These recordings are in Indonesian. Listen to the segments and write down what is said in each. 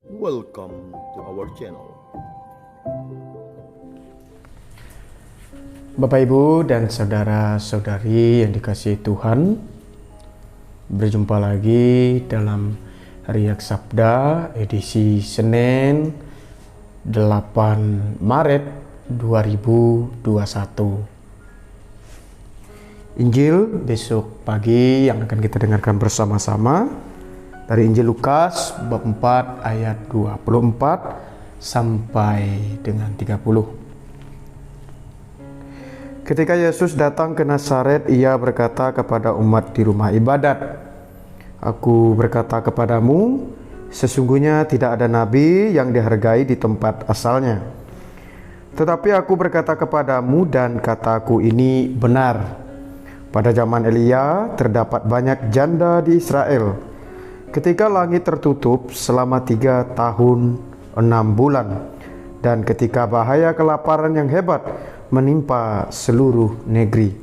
Welcome to our channel. Bapak, Ibu, dan saudara-saudari yang dikasihi Tuhan, berjumpa lagi dalam Riak Sabda edisi Senin 8 Maret 2021. Injil besok pagi yang akan kita dengarkan bersama-sama dari Injil Lukas bab 4 ayat 24 sampai dengan 30. Ketika Yesus datang ke Nazaret, ia berkata kepada umat di rumah ibadat, "Aku berkata kepadamu, sesungguhnya tidak ada nabi yang dihargai di tempat asalnya. Tetapi aku berkata kepadamu, dan kataku ini benar. Pada zaman Elia terdapat banyak janda di Israel. Ketika langit tertutup selama 3 tahun 6 bulan, dan ketika bahaya kelaparan yang hebat menimpa seluruh negeri.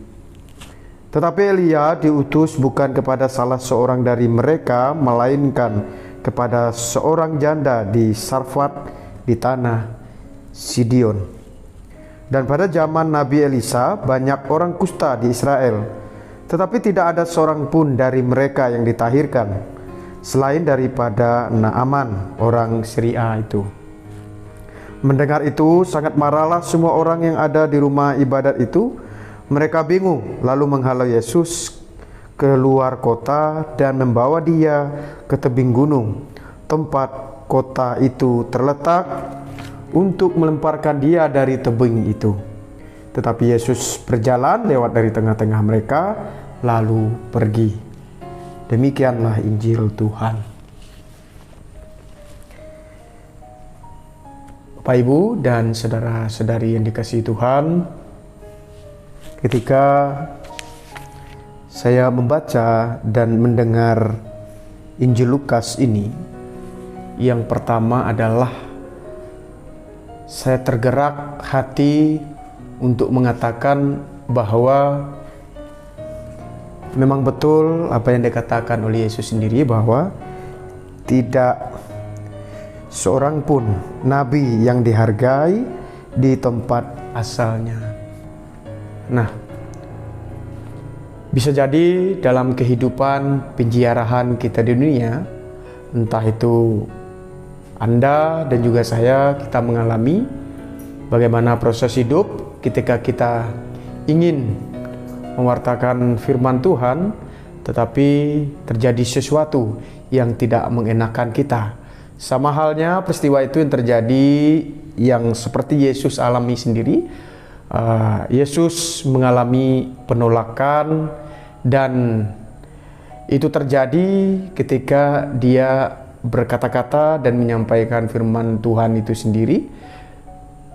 Tetapi Elia diutus bukan kepada salah seorang dari mereka, melainkan kepada seorang janda di Sarfat di tanah Sidon. Dan pada zaman Nabi Elisa banyak orang kusta di Israel, tetapi tidak ada seorang pun dari mereka yang ditahirkan, selain daripada Naaman orang Syria itu." Mendengar itu sangat marahlah semua orang yang ada di rumah ibadat itu. Mereka bingung, lalu menghalau Yesus keluar kota dan membawa dia ke tebing gunung, tempat kota itu terletak, untuk melemparkan dia dari tebing itu. Tetapi Yesus berjalan lewat dari tengah-tengah mereka, lalu pergi. Demikianlah Injil Tuhan. Bapak, Ibu, dan saudara-saudari yang dikasihi Tuhan, ketika saya membaca dan mendengar Injil Lukas ini, yang pertama adalah saya tergerak hati untuk mengatakan bahwa memang betul apa yang dikatakan oleh Yesus sendiri, bahwa tidak seorang pun nabi yang dihargai di tempat asalnya. Nah, bisa jadi dalam kehidupan penziarahan kita di dunia, entah itu Anda dan juga saya, kita mengalami bagaimana proses hidup ketika kita ingin mewartakan firman Tuhan, tetapi terjadi sesuatu yang tidak mengenakan kita. Sama halnya peristiwa itu yang terjadi, yang seperti Yesus alami sendiri. Yesus mengalami penolakan, dan itu terjadi ketika dia berkata-kata dan menyampaikan firman Tuhan itu sendiri.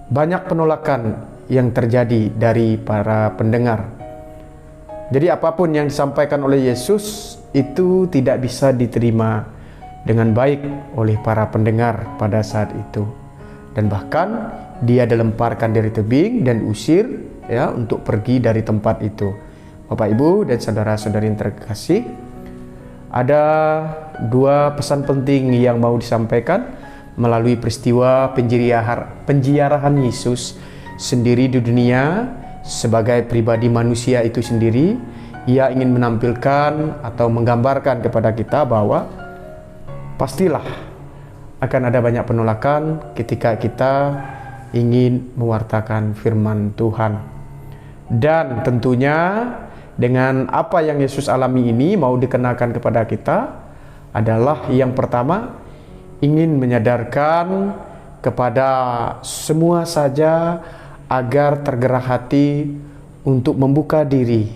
Banyak penolakan yang terjadi dari para pendengar. Jadi apapun yang disampaikan oleh Yesus itu tidak bisa diterima dengan baik oleh para pendengar pada saat itu. Dan bahkan dia dilemparkan dari tebing dan usir untuk pergi dari tempat itu. Bapak, Ibu, dan saudara-saudari yang terkasih, ada 2 pesan penting yang mau disampaikan melalui peristiwa penziarahan Yesus sendiri di dunia. Sebagai pribadi manusia itu sendiri, ia ingin menampilkan atau menggambarkan kepada kita bahwa pastilah akan ada banyak penolakan ketika kita ingin mewartakan firman Tuhan. Dan tentunya dengan apa yang Yesus alami ini mau dikenakan kepada kita adalah, yang pertama, ingin menyadarkan kepada semua saja agar tergerak hati untuk membuka diri,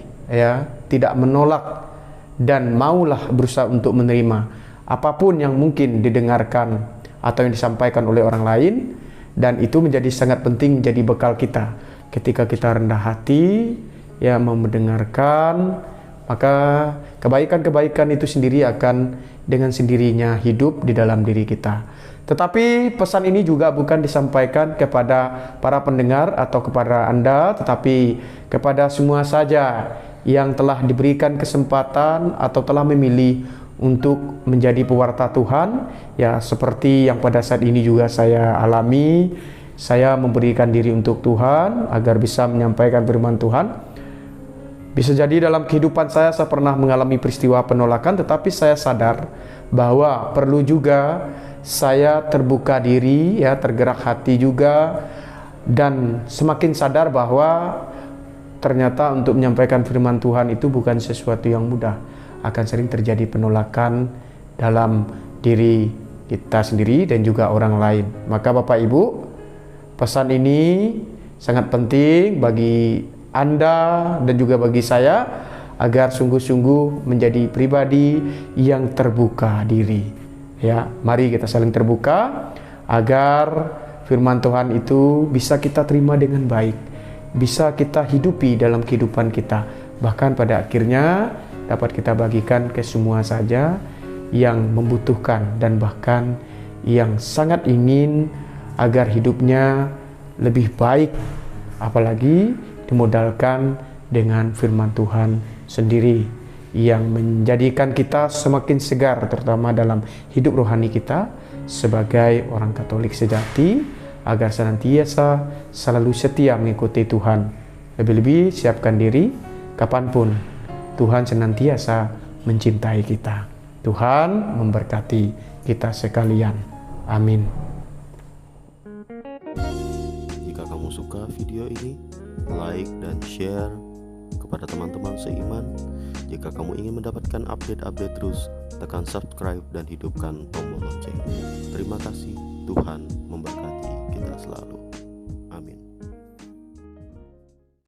tidak menolak, dan maulah berusaha untuk menerima apapun yang mungkin didengarkan atau yang disampaikan oleh orang lain. Dan itu menjadi sangat penting, menjadi bekal kita ketika kita rendah hati mau mendengarkan, maka kebaikan-kebaikan itu sendiri akan dengan sendirinya hidup di dalam diri kita. Tetapi pesan ini juga bukan disampaikan kepada para pendengar atau kepada Anda, tetapi kepada semua saja yang telah diberikan kesempatan atau telah memilih untuk menjadi pewarta Tuhan, ya seperti yang pada saat ini juga saya alami. Saya memberikan diri untuk Tuhan agar bisa menyampaikan firman Tuhan. Bisa jadi dalam kehidupan saya pernah mengalami peristiwa penolakan, tetapi saya sadar bahwa perlu juga saya terbuka diri, ya tergerak hati juga, dan semakin sadar bahwa ternyata untuk menyampaikan firman Tuhan itu bukan sesuatu yang mudah. Akan sering terjadi penolakan dalam diri kita sendiri dan juga orang lain. Maka Bapak Ibu, pesan ini sangat penting bagi Anda dan juga bagi saya agar sungguh-sungguh menjadi pribadi yang terbuka diri. Ya, mari kita saling terbuka agar firman Tuhan itu bisa kita terima dengan baik, bisa kita hidupi dalam kehidupan kita, bahkan pada akhirnya dapat kita bagikan ke semua saja yang membutuhkan dan bahkan yang sangat ingin agar hidupnya lebih baik, apalagi dimodalkan dengan firman Tuhan sendiri yang menjadikan kita semakin segar, terutama dalam hidup rohani kita sebagai orang Katolik sejati, agar senantiasa selalu setia mengikuti Tuhan. Lebih-lebih siapkan diri kapanpun Tuhan senantiasa mencintai kita. Tuhan memberkati kita sekalian. Amin. Jika kamu suka video ini, like dan share kepada teman-teman seiman. Jika kamu ingin mendapatkan update-update terus, tekan subscribe dan hidupkan tombol lonceng. Terima kasih, Tuhan memberkati kita selalu.